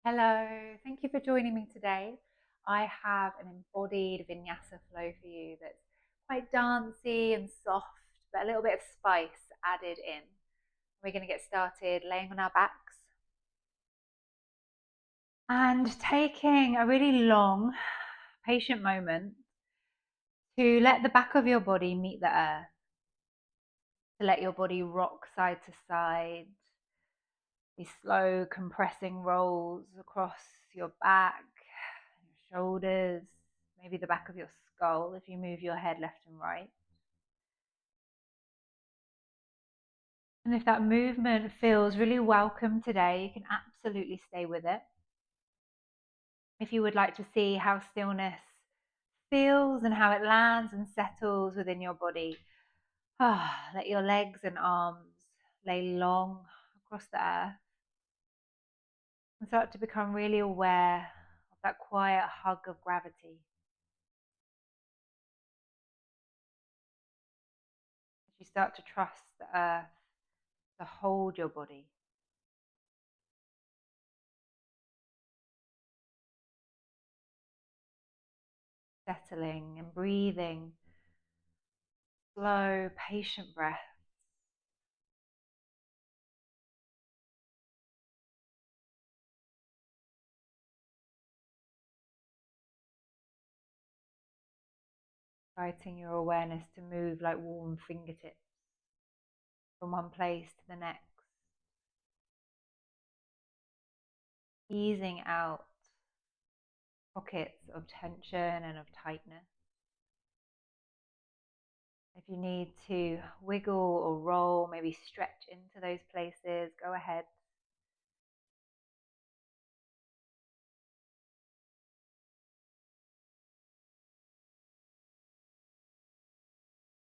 Hello, thank you for joining me today. I have an embodied vinyasa flow for you that's quite dancey and soft, but a little bit of spice added in. We're going to get started laying on our backs and taking a really long, patient moment to let the back of your body meet the earth, to let your body rock side to side, these slow compressing rolls across your back, your shoulders, maybe the back of your skull if you move your head left and right. And if that movement feels really welcome today, you can absolutely stay with it. If you would like to see how stillness feels and how it lands and settles within your body, let your legs and arms lay long across the earth and start to become really aware of that quiet hug of gravity. As you start to trust the earth to hold your body. Settling and breathing slow, patient breath. Inviting your awareness to move like warm fingertips from one place to the next, easing out pockets of tension and of tightness. If you need to wiggle or roll, maybe stretch into those places, go ahead.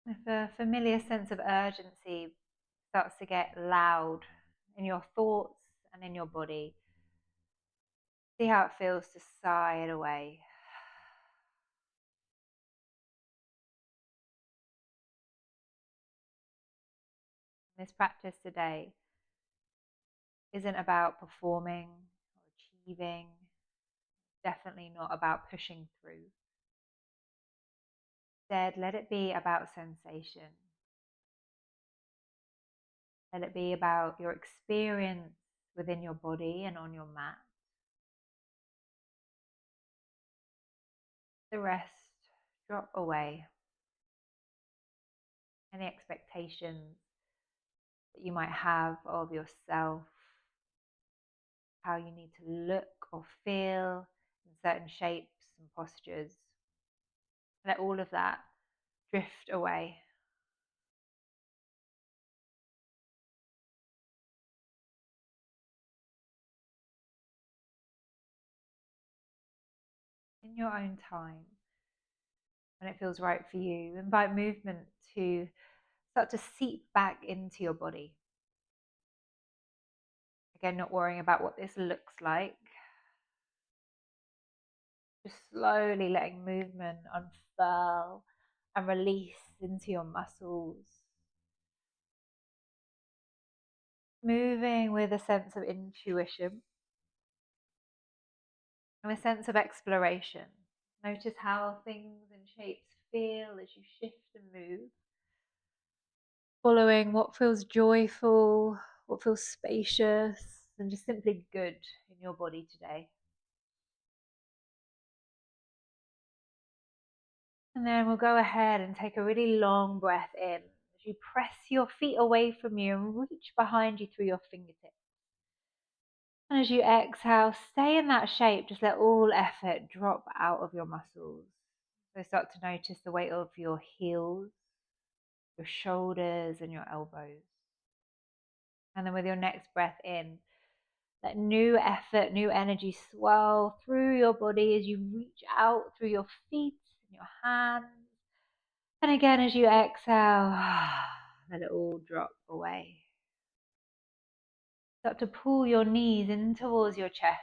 If a familiar sense of urgency starts to get loud in your thoughts and in your body, see how it feels to sigh it away. This practice today isn't about performing or achieving, definitely not about pushing through. Instead, let it be about sensation. Let it be about your experience within your body and on your mat. The rest, drop away. Any expectations that you might have of yourself, how you need to look or feel in certain shapes and postures. Let all of that drift away. In your own time, when it feels right for you, invite movement to start to seep back into your body. Again, not worrying about what this looks like. Just slowly letting movement unfurl and release into your muscles. Moving with a sense of intuition and a sense of exploration. Notice how things and shapes feel as you shift and move. Following what feels joyful, what feels spacious, and just simply good in your body today. And then we'll go ahead and take a really long breath in as you press your feet away from you and reach behind you through your fingertips. And as you exhale, stay in that shape. Just let all effort drop out of your muscles. So start to notice the weight of your heels, your shoulders, and your elbows. And then with your next breath in, let new effort, new energy swell through your body as you reach out through your feet and your hands. And again, as you exhale, let it all drop away. Start to pull your knees in towards your chest.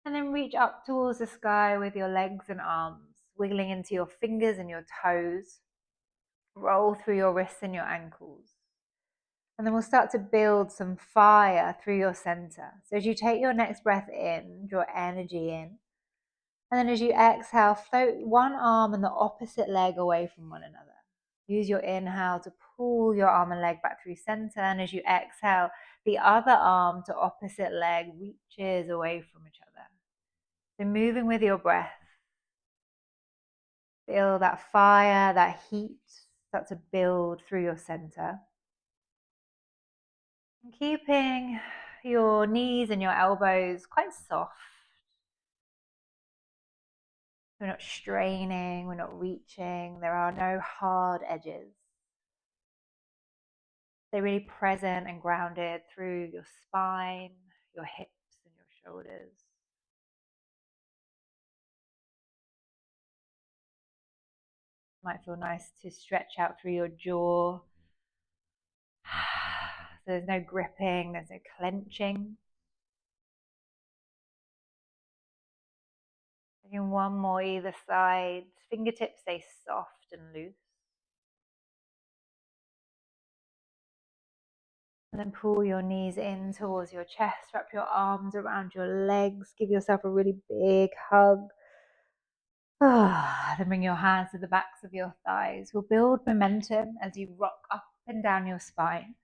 And then reach up towards the sky with your legs and arms, wiggling into your fingers and your toes. Roll through your wrists and your ankles. And then we'll start to build some fire through your center. So as you take your next breath in, draw energy in. And then as you exhale, float one arm and the opposite leg away from one another. Use your inhale to pull your arm and leg back through center. And as you exhale, the other arm to opposite leg reaches away from each other. So moving with your breath. Feel that fire, that heat start to build through your center. And keeping your knees and your elbows quite soft. We're not straining, we're not reaching, there are no hard edges. Stay really present and grounded through your spine, your hips and your shoulders. Might feel nice to stretch out through your jaw. So there's no gripping, there's no clenching. Taking one more either side. Fingertips stay soft and loose. And then pull your knees in towards your chest. Wrap your arms around your legs. Give yourself a really big hug. Then bring your hands to the backs of your thighs. We'll build momentum as you rock up and down your spine.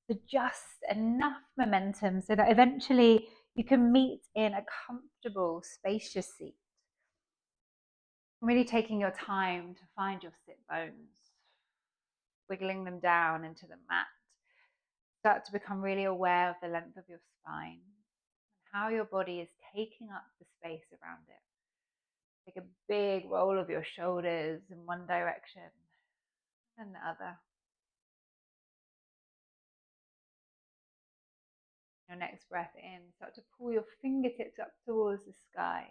So just enough momentum so that eventually you can meet in a comfortable, spacious seat. Really taking your time to find your sit bones, wiggling them down into the mat. Start to become really aware of the length of your spine and how your body is taking up the space around it. Take a big roll of your shoulders in one direction and the other. Your next breath in, start to pull your fingertips up towards the sky.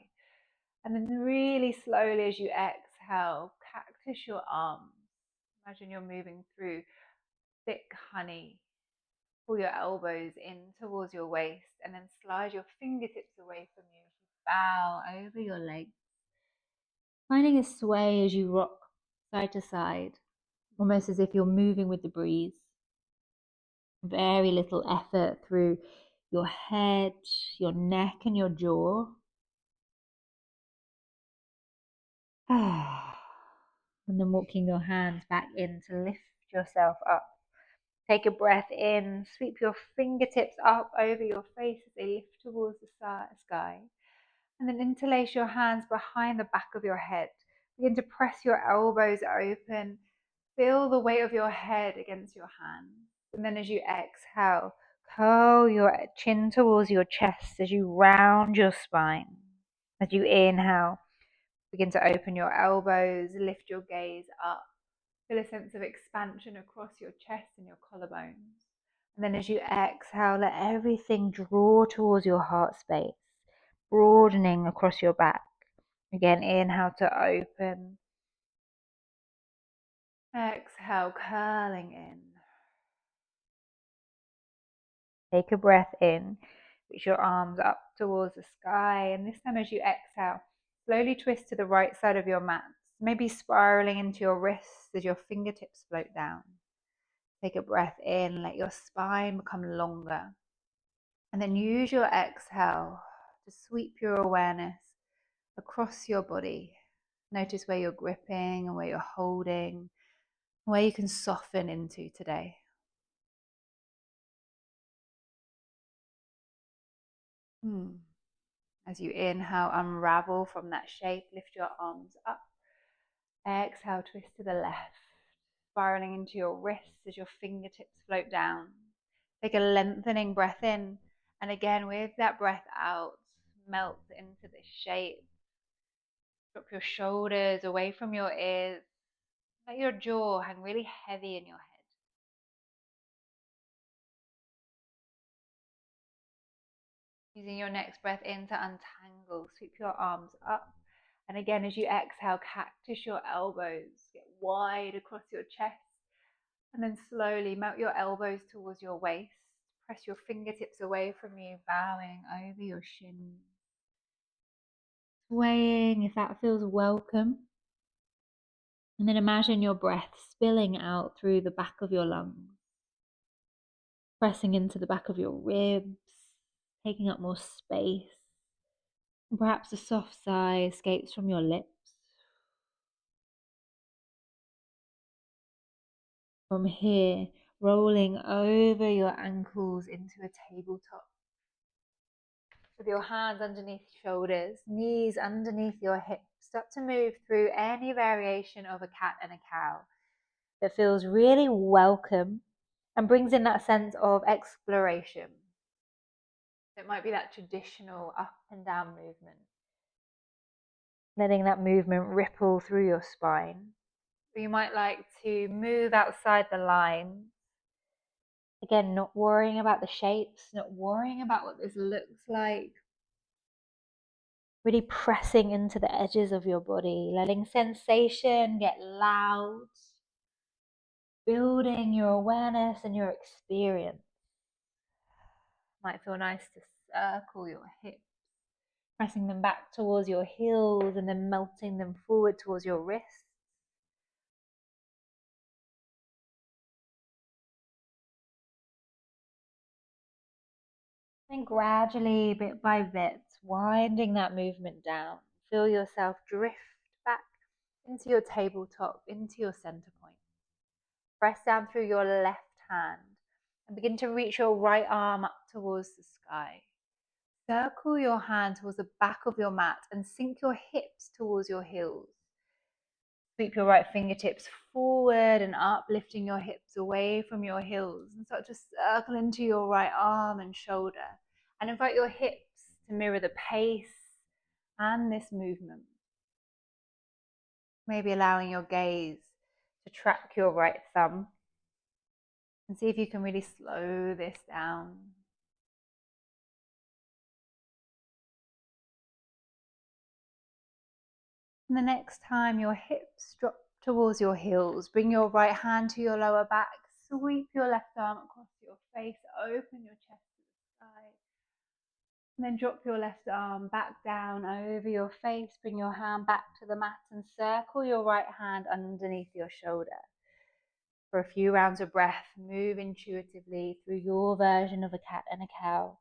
And then really slowly as you exhale, cactus your arms. Imagine you're moving through thick honey. Pull your elbows in towards your waist and then slide your fingertips away from you. Bow over your legs. Finding a sway as you rock side to side, almost as if you're moving with the breeze. Very little effort through your head, your neck and your jaw. And then walking your hands back in to lift yourself up. Take a breath in, sweep your fingertips up over your face as they lift towards the sky. And then interlace your hands behind the back of your head. Begin to press your elbows open. Feel the weight of your head against your hands. And then as you exhale, curl your chin towards your chest as you round your spine. As you inhale, begin to open your elbows, lift your gaze up. Feel a sense of expansion across your chest and your collarbones. And then as you exhale, let everything draw towards your heart space, broadening across your back. Again, inhale to open. Exhale, curling in. Take a breath in. Reach your arms up towards the sky. And this time as you exhale, slowly twist to the right side of your mat. Maybe spiraling into your wrists as your fingertips float down. Take a breath in. Let your spine become longer. And then use your exhale to sweep your awareness across your body. Notice where you're gripping and where you're holding, where you can soften into today. As you inhale, unravel from that shape, lift your arms up. Exhale, twist to the left, spiraling into your wrists as your fingertips float down. Take a lengthening breath in, and again with that breath out, melt into this shape. Drop your shoulders away from your ears. Let your jaw hang really heavy in your head. Using your next breath in to untangle, sweep your arms up. And again, as you exhale, cactus your elbows, get wide across your chest. And then slowly melt your elbows towards your waist. Press your fingertips away from you, bowing over your shins. Swaying if that feels welcome. And then imagine your breath spilling out through the back of your lungs. pressing into the back of your ribs, taking up more space. And perhaps a soft sigh escapes from your lips. From here, rolling over your ankles into a tabletop. With your hands underneath your shoulders, knees underneath your hips, start to move through any variation of a cat and a cow that feels really welcome and brings in that sense of exploration. It might be that traditional up and down movement, letting that movement ripple through your spine. Or you might like to move outside the line. Again, not worrying about the shapes, not worrying about what this looks like. Really pressing into the edges of your body, letting sensation get loud, building your awareness and your experience. Might feel nice to circle your hips, pressing them back towards your heels and then melting them forward towards your wrists. Then gradually, bit by bit, winding that movement down. Feel yourself drift back into your tabletop, into your center point. Press down through your left hand and begin to reach your right arm up towards the sky. Circle your hand towards the back of your mat and sink your hips towards your heels. Sweep your right fingertips forward and up, lifting your hips away from your heels, and start to circle into your right arm and shoulder. And invite your hips to mirror the pace and this movement. Maybe allowing your gaze to track your right thumb and see if you can really slow this down. And the next time your hips drop towards your heels, bring your right hand to your lower back, sweep your left arm across your face, open your chest to the sky. And then drop your left arm back down over your face, bring your hand back to the mat and circle your right hand underneath your shoulder. For a few rounds of breath, move intuitively through your version of a cat and a cow.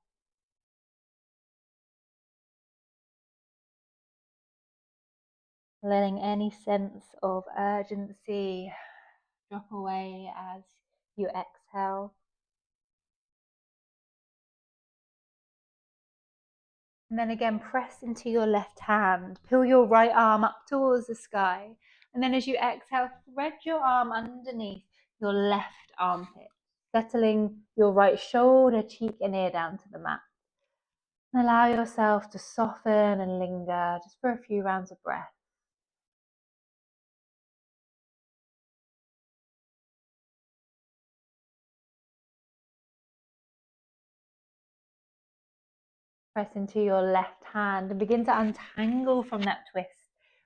Letting any sense of urgency drop away as you exhale. And then again, press into your left hand. Peel your right arm up towards the sky. And then as you exhale, thread your arm underneath your left armpit, settling your right shoulder, cheek and ear down to the mat. And allow yourself to soften and linger just for a few rounds of breath. Press into your left hand and begin to untangle from that twist,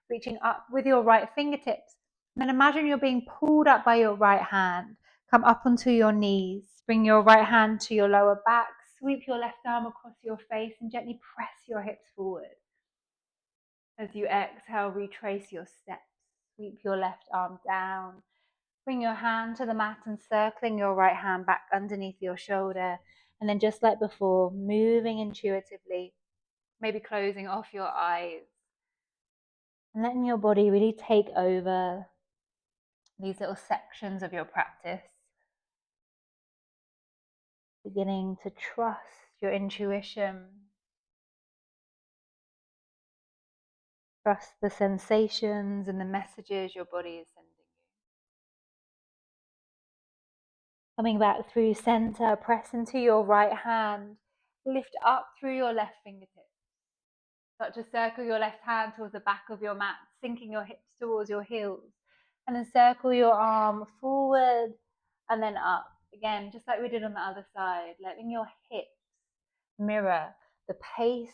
reaching up with your right fingertips. And then imagine you're being pulled up by your right hand. Come up onto your knees. Bring your right hand to your lower back. Sweep your left arm across your face and gently press your hips forward. As you exhale, retrace your steps. Sweep your left arm down. Bring your hand to the mat and circling your right hand back underneath your shoulder. And then just like before, moving intuitively, maybe closing off your eyes and letting your body really take over these little sections of your practice. Beginning to trust your intuition, trust the sensations and the messages your body is sending you. Coming back through center, press into your right hand, lift up through your left fingertips. Start to circle your left hand towards the back of your mat, sinking your hips towards your heels. And then circle your arm forward and then up. Again, just like we did on the other side, letting your hips mirror the pace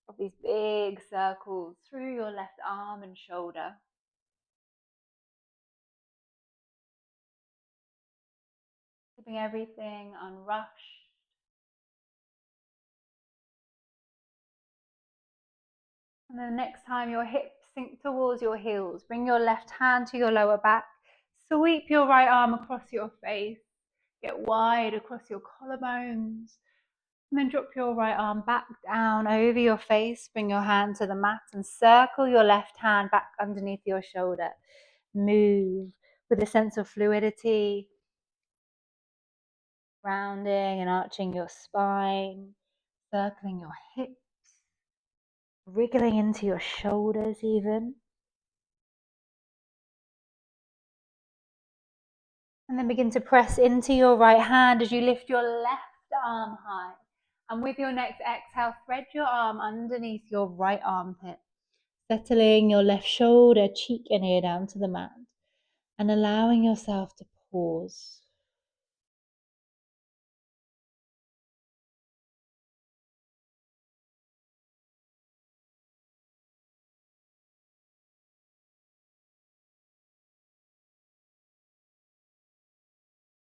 of these big circles through your left arm and shoulder. Keeping everything unrushed. And then the next time your hips sink towards your heels, bring your left hand to your lower back. Sweep your right arm across your face. Get wide across your collarbones. And then drop your right arm back down over your face. Bring your hand to the mat and circle your left hand back underneath your shoulder. Move with a sense of fluidity, rounding and arching your spine, circling your hips, wriggling into your shoulders even. And then begin to press into your right hand as you lift your left arm high. And with your next exhale, thread your arm underneath your right armpit, settling your left shoulder, cheek and ear down to the mat, and allowing yourself to pause.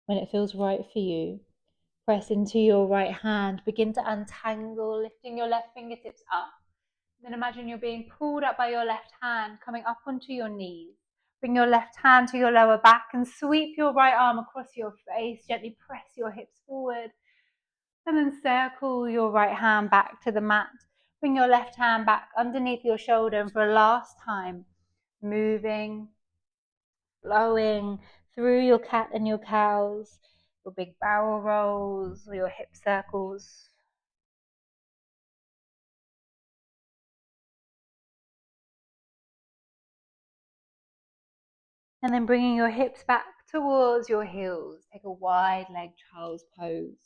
When it feels right for you, press into your right hand, begin to untangle, lifting your left fingertips up. Then imagine you're being pulled up by your left hand, coming up onto your knees. Bring your left hand to your lower back and sweep your right arm across your face. Gently press your hips forward. And then circle your right hand back to the mat. Bring your left hand back underneath your shoulder. And for a last time, moving, flowing through your cat and your cows, your big barrel rolls, or your hip circles. And then bringing your hips back towards your heels. Take a wide leg child's pose.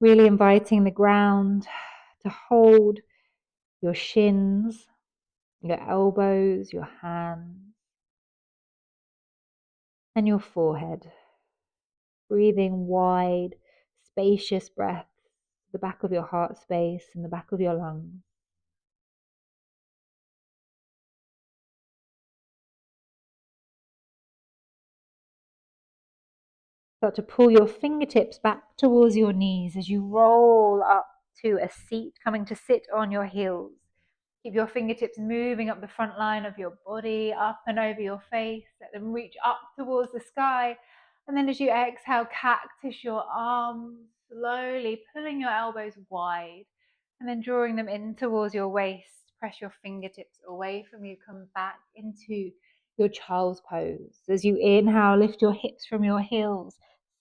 Really inviting the ground to hold your shins, your elbows, your hands, and your forehead. Breathing wide, spacious breaths to the back of your heart space and the back of your lungs. Start to pull your fingertips back towards your knees as you roll up to a seat, coming to sit on your heels. Keep your fingertips moving up the front line of your body, up and over your face. Let them reach up towards the sky. And then as you exhale, cactus your arms, slowly pulling your elbows wide and then drawing them in towards your waist. Press your fingertips away from you. Come back into your child's pose. As you inhale, lift your hips from your heels.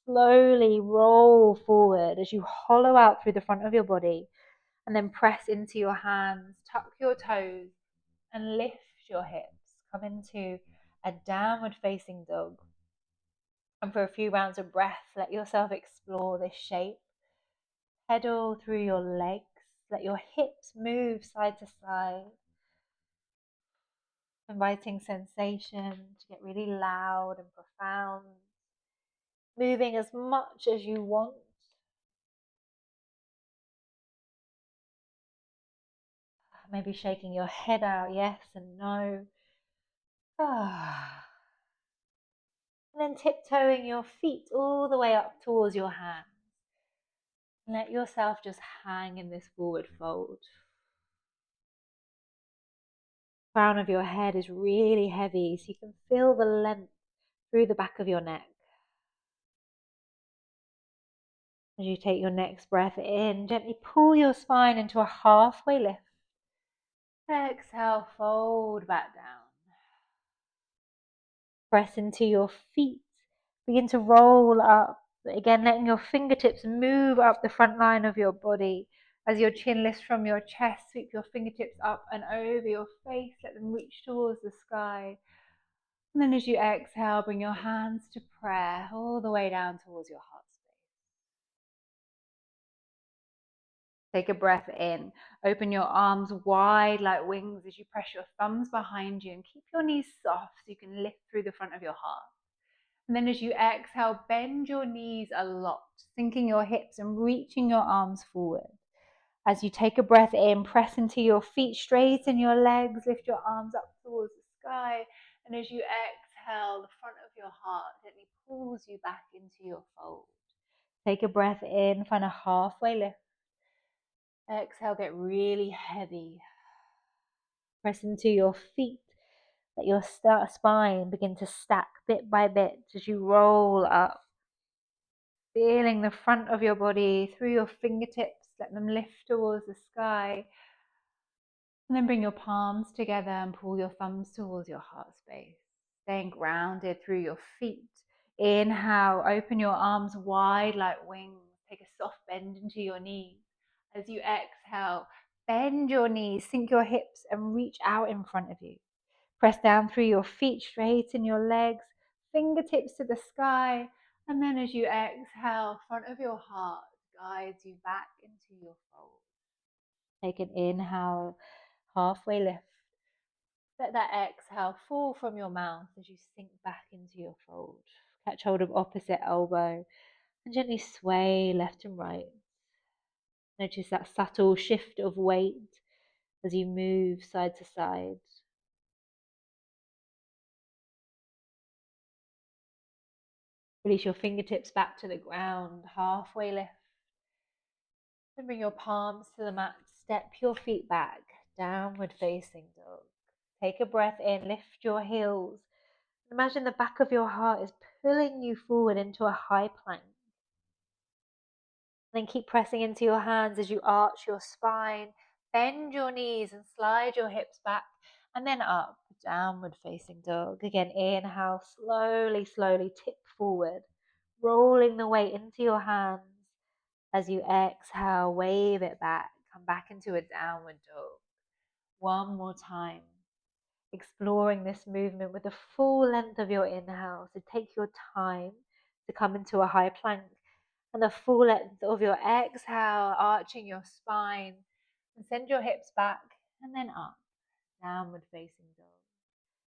Slowly roll forward as you hollow out through the front of your body. And then press into your hands, tuck your toes, and lift your hips. Come into a downward facing dog. And for a few rounds of breath, let yourself explore this shape. Pedal through your legs. Let your hips move side to side. Inviting sensation to get really loud and profound. Moving as much as you want. Maybe shaking your head out, yes and no. And then tiptoeing your feet all the way up towards your hands. Let yourself just hang in this forward fold. Crown of your head is really heavy, so you can feel the length through the back of your neck. As you take your next breath in, gently pull your spine into a halfway lift. Exhale, fold back down. Press into your feet. Begin to roll up. Again, letting your fingertips move up the front line of your body. As your chin lifts from your chest, sweep your fingertips up and over your face. Let them reach towards the sky. And then as you exhale, bring your hands to prayer all the way down towards your heart space. Take a breath in. Open your arms wide like wings as you press your thumbs behind you and keep your knees soft so you can lift through the front of your heart. And then as you exhale, bend your knees a lot, sinking your hips and reaching your arms forward. As you take a breath in, press into your feet, straighten your legs, lift your arms up towards the sky. And as you exhale, the front of your heart gently pulls you back into your fold. Take a breath in, find a halfway lift. Exhale, get really heavy. Press into your feet. Let your spine begin to stack bit by bit as you roll up. feeling the front of your body through your fingertips. Let them lift towards the sky. And then bring your palms together and pull your thumbs towards your heart space. Staying grounded through your feet. Inhale, open your arms wide like wings. Take a soft bend into your knees. As you exhale, bend your knees, sink your hips and reach out in front of you. Press down through your feet, straighten your legs, fingertips to the sky. And then as you exhale, front of your heart guides you back into your fold. Take an inhale, halfway lift. Let that exhale fall from your mouth as you sink back into your fold. Catch hold of opposite elbow and gently sway left and right. Notice that subtle shift of weight as you move side to side. Release your fingertips back to the ground, halfway lift. Then bring your palms to the mat. Step your feet back, downward facing dog. Take a breath in, lift your heels. Imagine the back of your heart is pulling you forward into a high plank. Then keep pressing into your hands as you arch your spine, bend your knees and slide your hips back, and then up, downward facing dog. Again, inhale, slowly tip forward, rolling the weight into your hands. As you exhale, wave it back, come back into a downward dog. One more time. Exploring this movement with the full length of your inhale. So take your time to come into a high plank. And the full length of your exhale, arching your spine, and send your hips back and then up, downward facing dog.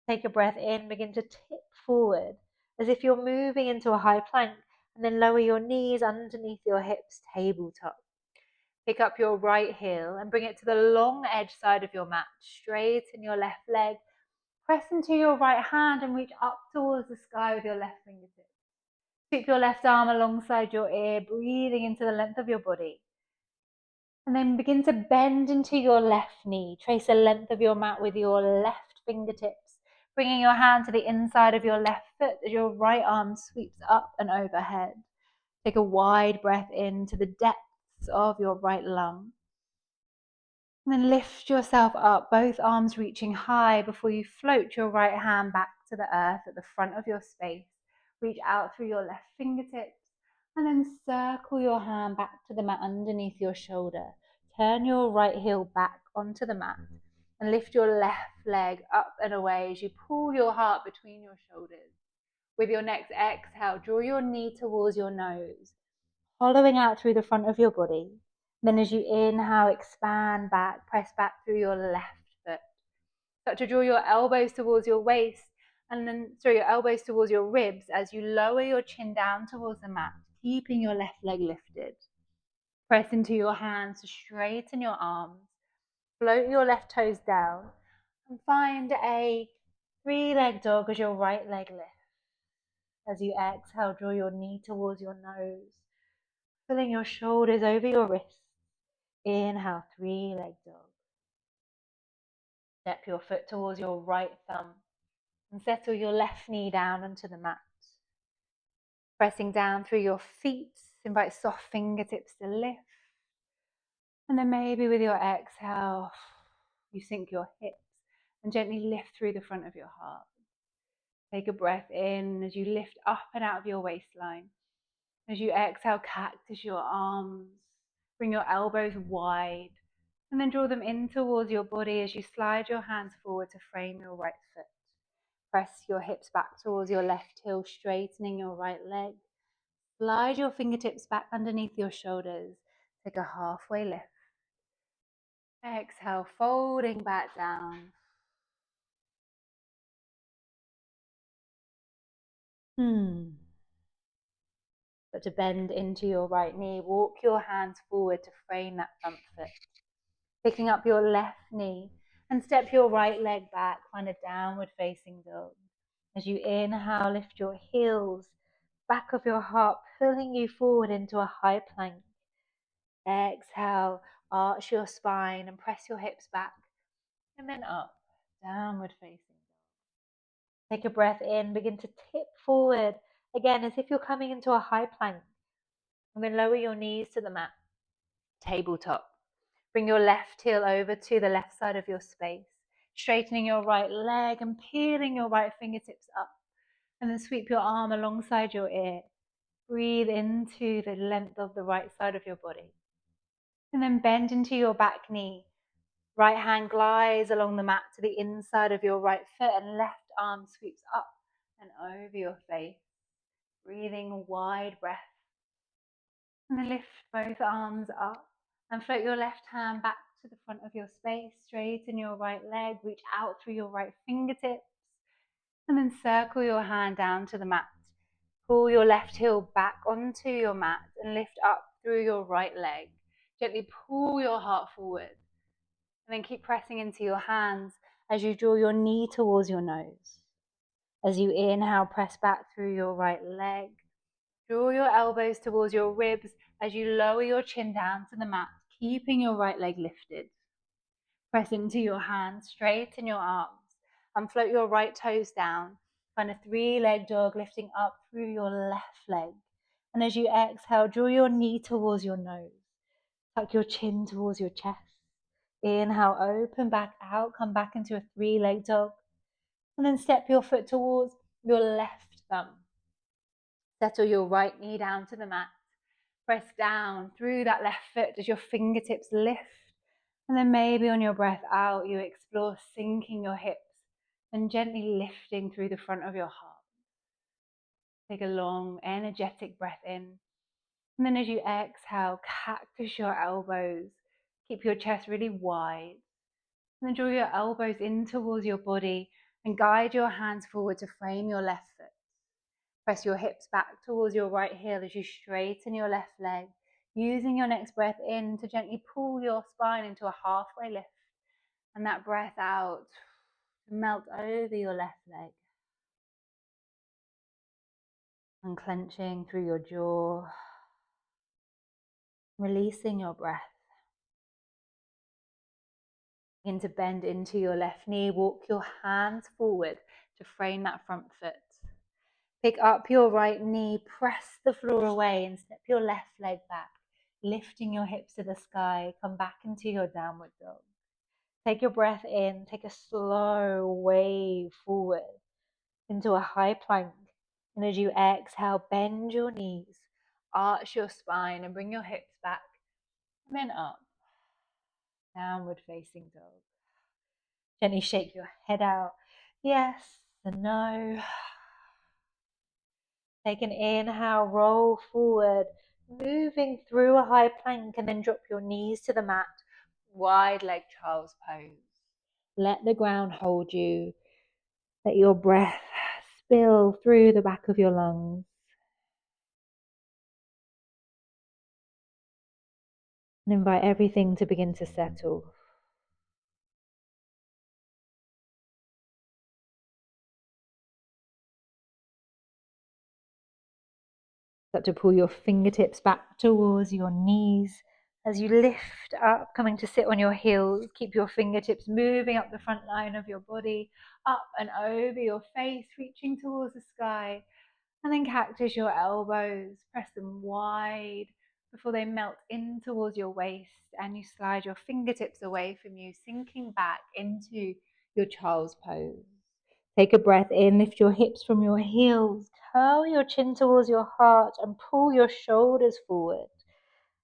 Take a breath in, begin to tip forward as if you're moving into a high plank, and then lower your knees underneath your hips, tabletop. Pick up your right heel and bring it to the long edge side of your mat. Straighten your left leg, press into your right hand and reach up towards the sky with your left fingertips. Keep your left arm alongside your ear, breathing into the length of your body. And then begin to bend into your left knee. Trace the length of your mat with your left fingertips, bringing your hand to the inside of your left foot as your right arm sweeps up and overhead. Take a wide breath into the depths of your right lung. And then lift yourself up, both arms reaching high before you float your right hand back to the earth at the front of your space. Reach out through your left fingertips and then circle your hand back to the mat underneath your shoulder. Turn your right heel back onto the mat and lift your left leg up and away as you pull your heart between your shoulders. With your next exhale, draw your knee towards your nose, hollowing out through the front of your body. Then as you inhale, expand back, press back through your left foot. Start to draw your elbows towards your waist and then your elbows towards your ribs as you lower your chin down towards the mat, keeping your left leg lifted. Press into your hands to straighten your arms, float your left toes down, and find a three-leg dog as your right leg lifts. As you exhale, draw your knee towards your nose, filling your shoulders over your wrists. Inhale, three-leg dog. Step your foot towards your right thumb and settle your left knee down onto the mat. Pressing down through your feet, invite soft fingertips to lift. And then maybe with your exhale, you sink your hips and gently lift through the front of your heart. Take a breath in as you lift up and out of your waistline. As you exhale, cactus your arms. Bring your elbows wide. And then draw them in towards your body as you slide your hands forward to frame your right foot. Press your hips back towards your left heel, straightening your right leg. Slide your fingertips back underneath your shoulders. Take a halfway lift. Exhale, folding back down. But to bend into your right knee, walk your hands forward to frame that front foot. Picking up your left knee and step your right leg back, find a downward facing dog. As you inhale, lift your heels, back of your heart, pulling you forward into a high plank. Exhale, arch your spine and press your hips back, and then up, downward facing dog. Take a breath in, begin to tip forward, again as if you're coming into a high plank. And then lower your knees to the mat, tabletop. Bring your left heel over to the left side of your space, straightening your right leg and peeling your right fingertips up. And then sweep your arm alongside your ear. Breathe into the length of the right side of your body. And then bend into your back knee. Right hand glides along the mat to the inside of your right foot and left arm sweeps up and over your face. Breathing a wide breath. And then lift both arms up and float your left hand back to the front of your space. Straighten your right leg, reach out through your right fingertips. And then circle your hand down to the mat. Pull your left heel back onto your mat and lift up through your right leg. Gently pull your heart forward. And then keep pressing into your hands as you draw your knee towards your nose. As you inhale, press back through your right leg. Draw your elbows towards your ribs as you lower your chin down to the mat, keeping your right leg lifted. Press into your hands, straighten your arms, and float your right toes down. Find a three-leg dog, lifting up through your left leg. And as you exhale, draw your knee towards your nose. Tuck your chin towards your chest. Inhale, open back out, come back into a three-leg dog. And then step your foot towards your left thumb. Settle your right knee down to the mat. Press down through that left foot as your fingertips lift. And then maybe on your breath out, you explore sinking your hips and gently lifting through the front of your heart. Take a long, energetic breath in. And then as you exhale, cactus your elbows. Keep your chest really wide. And then draw your elbows in towards your body and guide your hands forward to frame your left foot. Press your hips back towards your right heel as you straighten your left leg, using your next breath in to gently pull your spine into a halfway lift. And that breath out to melt over your left leg. Unclenching through your jaw, releasing your breath. Begin to bend into your left knee, walk your hands forward to frame that front foot. Pick up your right knee, press the floor away and step your left leg back, lifting your hips to the sky. Come back into your downward dog. Take your breath in, take a slow wave forward into a high plank. And as you exhale, bend your knees, arch your spine and bring your hips back, and then up. Downward facing dog. Gently shake your head out. Yes and no. Take an inhale, roll forward, moving through a high plank and then drop your knees to the mat. Wide leg child's pose. Let the ground hold you. Let your breath spill through the back of your lungs. And invite everything to begin to settle. Start to pull your fingertips back towards your knees as you lift up, coming to sit on your heels. Keep your fingertips moving up the front line of your body, up and over your face, reaching towards the sky. And then cactus your elbows, press them wide before they melt in towards your waist, and you slide your fingertips away from you, sinking back into your child's pose. Take a breath in, lift your hips from your heels, curl your chin towards your heart and pull your shoulders forward.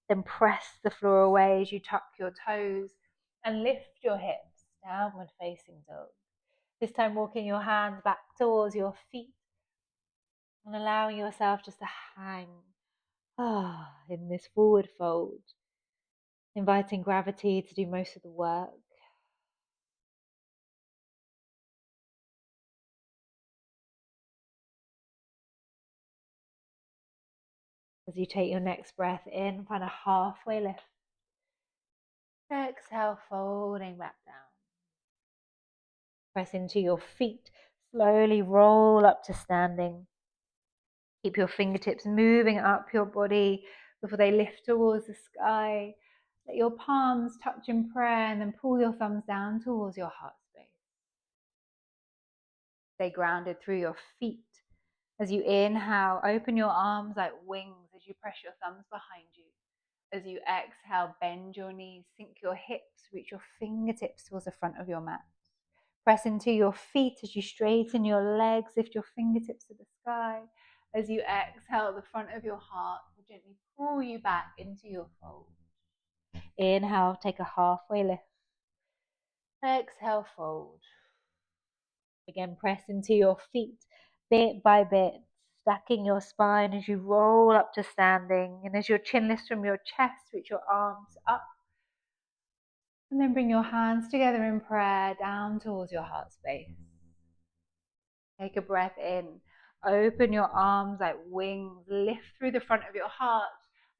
Then press the floor away as you tuck your toes and lift your hips, downward facing dog. This time walking your hands back towards your feet and allowing yourself just to hang in this forward fold, inviting gravity to do most of the work. As you take your next breath in, find a halfway lift. Exhale, folding back down. Press into your feet, slowly roll up to standing. Keep your fingertips moving up your body before they lift towards the sky. Let your palms touch in prayer and then pull your thumbs down towards your heart space. Stay grounded through your feet. As you inhale, open your arms like wings as as you press your thumbs behind you. As you exhale, bend your knees, sink your hips, reach your fingertips towards the front of your mat. Press into your feet as you straighten your legs, lift your fingertips to the sky. As you exhale, the front of your heart will gently pull you back into your fold. Inhale, take a halfway lift. Exhale, fold. Again, press into your feet bit by bit, stacking your spine as you roll up to standing. And as your chin lifts from your chest, reach your arms up. And then bring your hands together in prayer down towards your heart space. Take a breath in. Open your arms like wings. Lift through the front of your heart.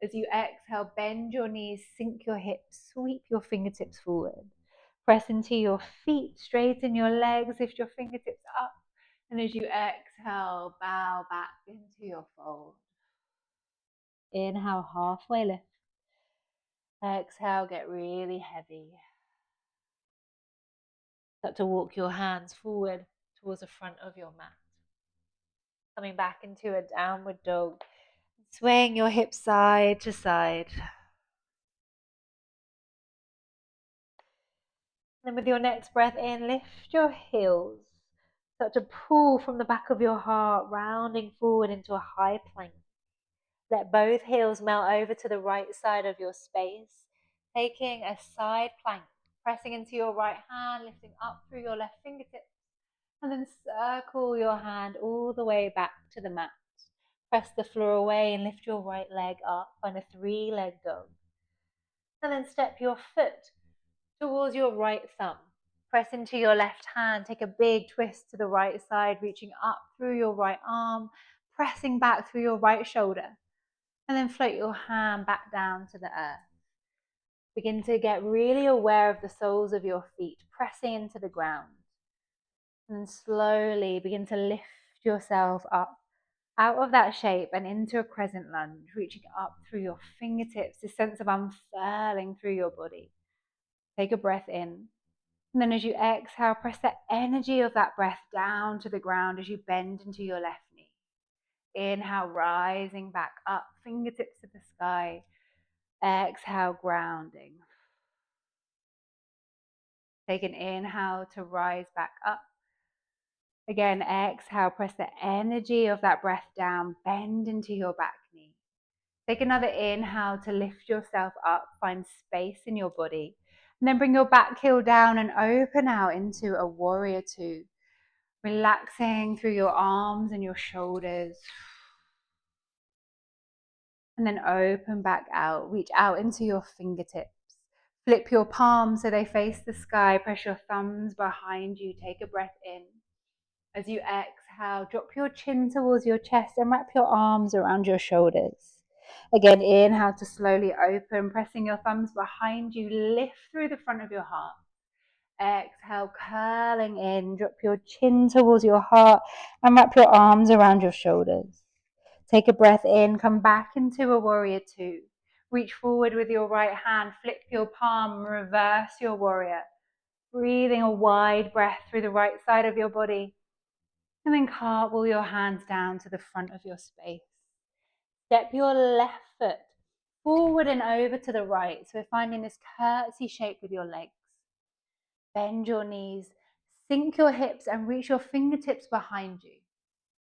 As you exhale, bend your knees, sink your hips, sweep your fingertips forward. Press into your feet, straighten your legs, lift your fingertips up. And as you exhale, bow back into your fold. Inhale, halfway lift. Exhale, get really heavy. Start to walk your hands forward towards the front of your mat. Coming back into a downward dog. Swaying your hips side to side. Then with your next breath in, lift your heels. Start to pull from the back of your heart, rounding forward into a high plank. Let both heels melt over to the right side of your space, taking a side plank, pressing into your right hand, lifting up through your left fingertips, and then circle your hand all the way back to the mat. Press the floor away and lift your right leg up on a three-leg dog. And then step your foot towards your right thumb. Press into your left hand, take a big twist to the right side, reaching up through your right arm, pressing back through your right shoulder. And then float your hand back down to the earth. Begin to get really aware of the soles of your feet, pressing into the ground. And slowly begin to lift yourself up out of that shape and into a crescent lunge, reaching up through your fingertips, this sense of unfurling through your body. Take a breath in. And then as you exhale, press the energy of that breath down to the ground as you bend into your left knee. Inhale, rising back up, fingertips to the sky. Exhale, grounding. Take an inhale to rise back up. Again, exhale, press the energy of that breath down, bend into your back knee. Take another inhale to lift yourself up, find space in your body. And then bring your back heel down and open out into a warrior two. Relaxing through your arms and your shoulders. And then open back out, reach out into your fingertips. Flip your palms so they face the sky, press your thumbs behind you, take a breath in. As you exhale, drop your chin towards your chest and wrap your arms around your shoulders. Again, inhale to slowly open, pressing your thumbs behind you, lift through the front of your heart. Exhale, curling in, drop your chin towards your heart and wrap your arms around your shoulders. Take a breath in, come back into a warrior two. Reach forward with your right hand, flip your palm, reverse your warrior. Breathing a wide breath through the right side of your body. And then cartwheel your hands down to the front of your space. Step your left foot forward and over to the right. So we're finding this curtsy shape with your legs. Bend your knees, sink your hips and reach your fingertips behind you.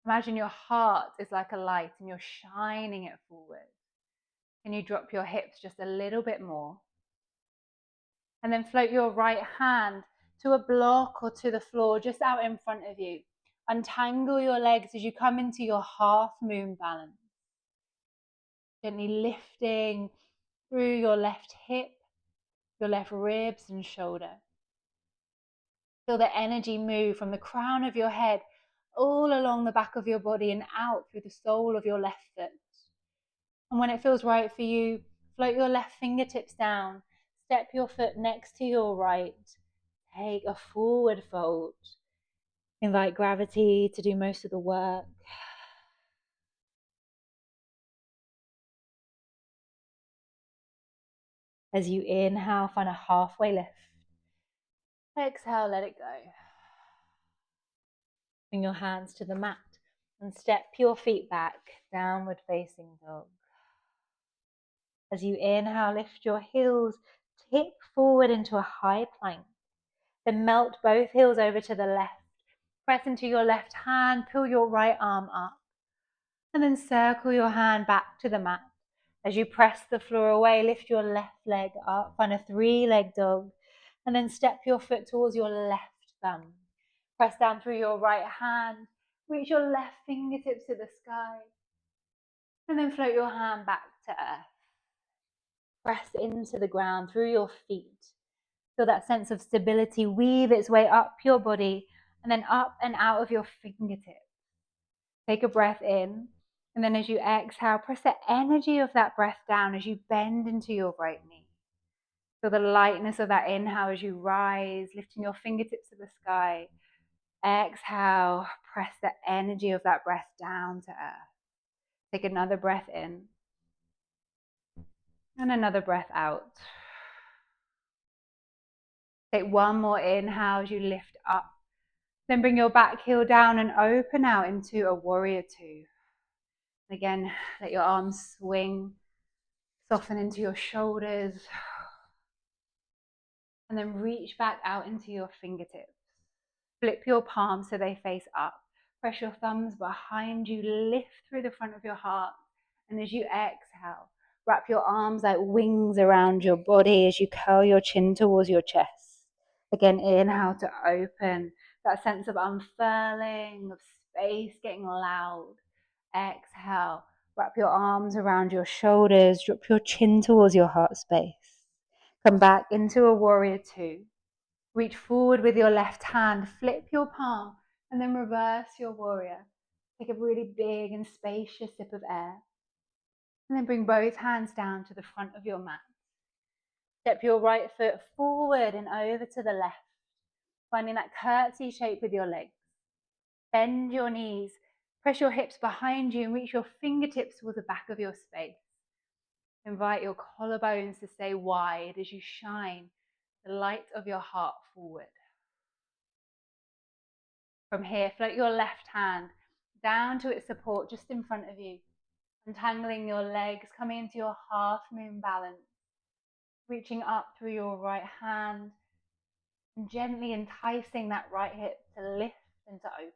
Imagine your heart is like a light and you're shining it forward. Can you drop your hips just a little bit more? And then float your right hand to a block or to the floor just out in front of you. Untangle your legs as you come into your half moon balance. Gently lifting through your left hip, your left ribs and shoulder. Feel the energy move from the crown of your head all along the back of your body and out through the sole of your left foot. And when it feels right for you, float your left fingertips down, step your foot next to your right, take a forward fold. Invite gravity to do most of the work. As you inhale, find a halfway lift. Exhale, let it go. Bring your hands to the mat and step your feet back, downward facing dog. As you inhale, lift your heels, tip forward into a high plank. Then melt both heels over to the left. Press into your left hand, pull your right arm up. And then circle your hand back to the mat. As you press the floor away, lift your left leg up, find a 3-leg dog. And then step your foot towards your left thumb. Press down through your right hand, reach your left fingertips to the sky. And then float your hand back to earth. Press into the ground through your feet. Feel that sense of stability weave its way up your body and then up and out of your fingertips. Take a breath in, and then as you exhale, press the energy of that breath down as you bend into your right knee. Feel the lightness of that inhale as you rise, lifting your fingertips to the sky. Exhale, press the energy of that breath down to earth. Take another breath in and another breath out. Take one more inhale as you lift up. Then bring your back heel down and open out into a warrior two. Again, let your arms swing, soften into your shoulders. And then reach back out into your fingertips. Flip your palms so they face up. Press your thumbs behind you, lift through the front of your heart. And as you exhale, wrap your arms like wings around your body as you curl your chin towards your chest. Again, inhale to open, that sense of unfurling, of space getting loud. Exhale, wrap your arms around your shoulders, drop your chin towards your heart space. Come back into a warrior two. Reach forward with your left hand, flip your palm, and then reverse your warrior. Take a really big and spacious sip of air. And then bring both hands down to the front of your mat. Step your right foot forward and over to the left, finding that curtsy shape with your legs. Bend your knees, press your hips behind you and reach your fingertips towards the back of your space. Invite your collarbones to stay wide as you shine the light of your heart forward. From here, float your left hand down to its support just in front of you, untangling your legs, coming into your half moon balance, reaching up through your right hand and gently enticing that right hip to lift and to open.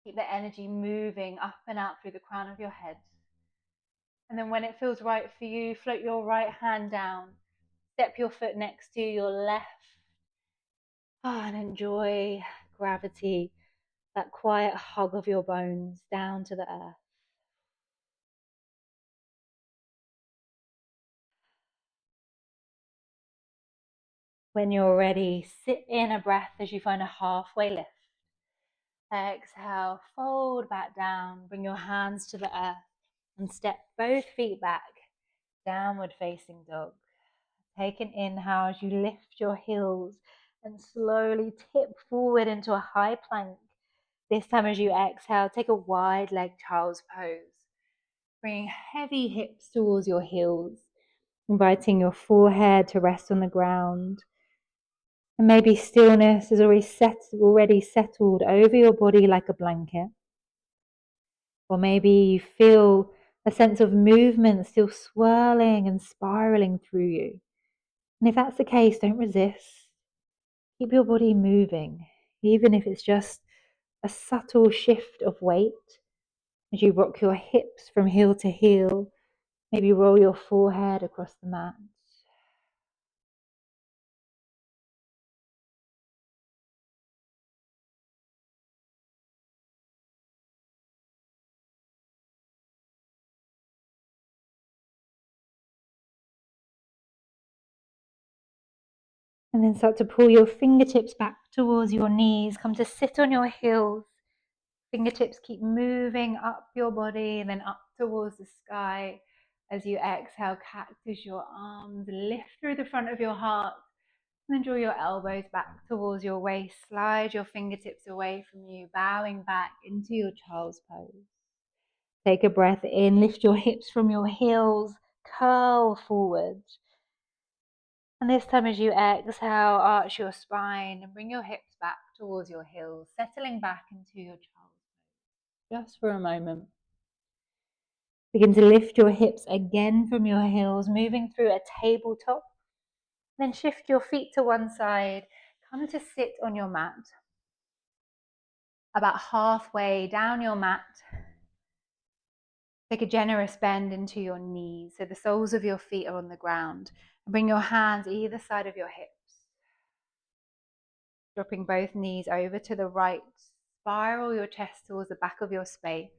Keep the energy moving up and out through the crown of your head. And then when it feels right for you, float your right hand down, step your foot next to your left, and enjoy gravity, that quiet hug of your bones down to the earth. When you're ready, sit in a breath as you find a halfway lift. Exhale, fold back down, bring your hands to the earth and step both feet back, downward facing dog. Take an inhale as you lift your heels and slowly tip forward into a high plank. This time as you exhale, take a wide leg child's pose. Bringing heavy hips towards your heels, inviting your forehead to rest on the ground. And maybe stillness is already settled over your body like a blanket. Or maybe you feel a sense of movement still swirling and spiraling through you. And if that's the case, don't resist. Keep your body moving, even if it's just a subtle shift of weight as you rock your hips from heel to heel. Maybe roll your forehead across the mat. And then start to pull your fingertips back towards your knees. Come to sit on your heels. Fingertips keep moving up your body and then up towards the sky. As you exhale, cactus your arms, lift through the front of your heart. And then draw your elbows back towards your waist. Slide your fingertips away from you, bowing back into your child's pose. Take a breath in, lift your hips from your heels, curl forward. And this time as you exhale, arch your spine and bring your hips back towards your heels, settling back into your child's pose. Just for a moment. Begin to lift your hips again from your heels, moving through a tabletop. Then shift your feet to one side. Come to sit on your mat. About halfway down your mat, take a generous bend into your knees so the soles of your feet are on the ground. And bring your hands either side of your hips. Dropping both knees over to the right. Spiral your chest towards the back of your space.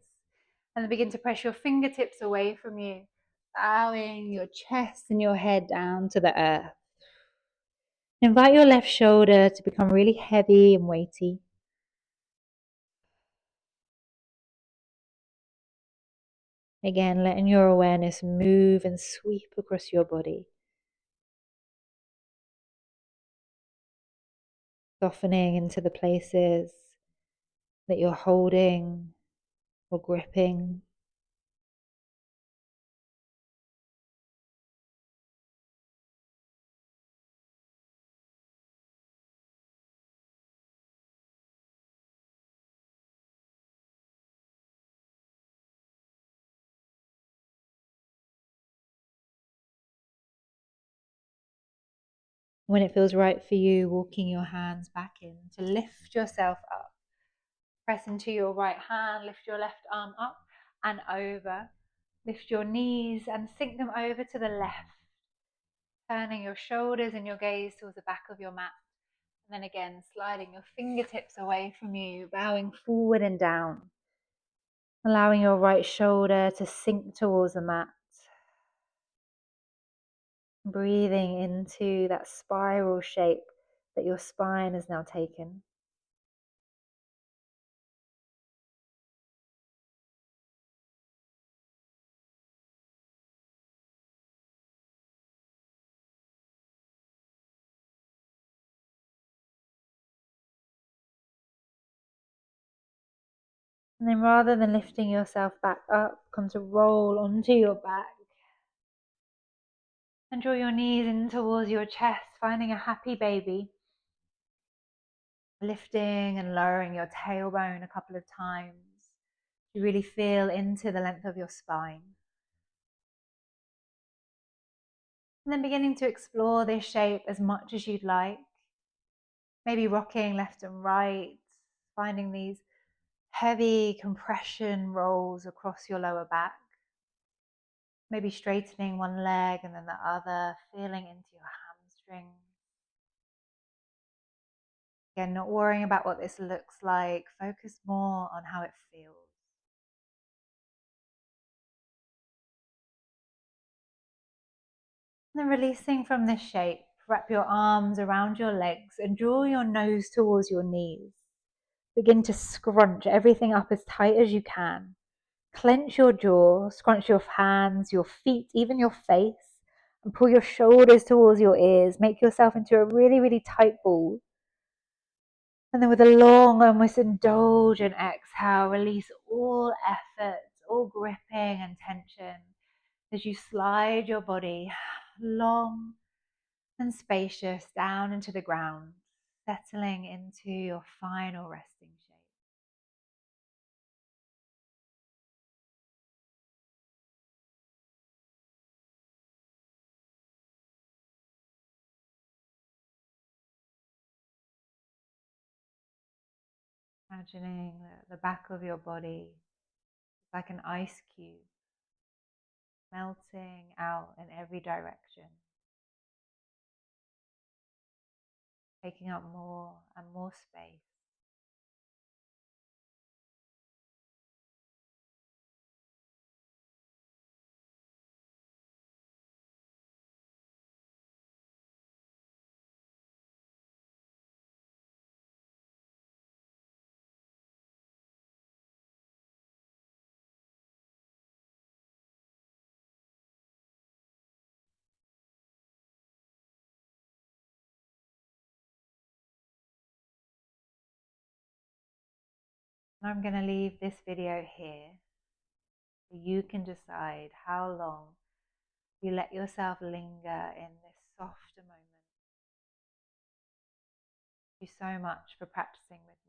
And then begin to press your fingertips away from you, bowing your chest and your head down to the earth. Invite your left shoulder to become really heavy and weighty. Again, letting your awareness move and sweep across your body. Softening into the places that you're holding or gripping. When it feels right for you, walking your hands back in to lift yourself up. Press into your right hand, lift your left arm up and over. Lift your knees and sink them over to the left. Turning your shoulders and your gaze towards the back of your mat. And then again, sliding your fingertips away from you, bowing forward and down. Allowing your right shoulder to sink towards the mat. Breathing into that spiral shape that your spine has now taken. And then rather than lifting yourself back up, come to roll onto your back. And draw your knees in towards your chest, finding a happy baby. Lifting and lowering your tailbone a couple of times. You really feel into the length of your spine. And then beginning to explore this shape as much as you'd like. Maybe rocking left and right, finding these heavy compression rolls across your lower back. Maybe straightening one leg and then the other, feeling into your hamstrings. Again, not worrying about what this looks like, focus more on how it feels. And then releasing from this shape, wrap your arms around your legs and draw your nose towards your knees. Begin to scrunch everything up as tight as you can. Clench your jaw, scrunch your hands, your feet, even your face, and pull your shoulders towards your ears. Make yourself into a really, really tight ball. And then with a long, almost indulgent exhale, release all effort, all gripping and tension as you slide your body long and spacious down into the ground, settling into your final resting shape. Imagining the back of your body like an ice cube, melting out in every direction, taking up more and more space. And I'm going to leave this video here so you can decide how long you let yourself linger in this softer moment. Thank you so much for practicing with me.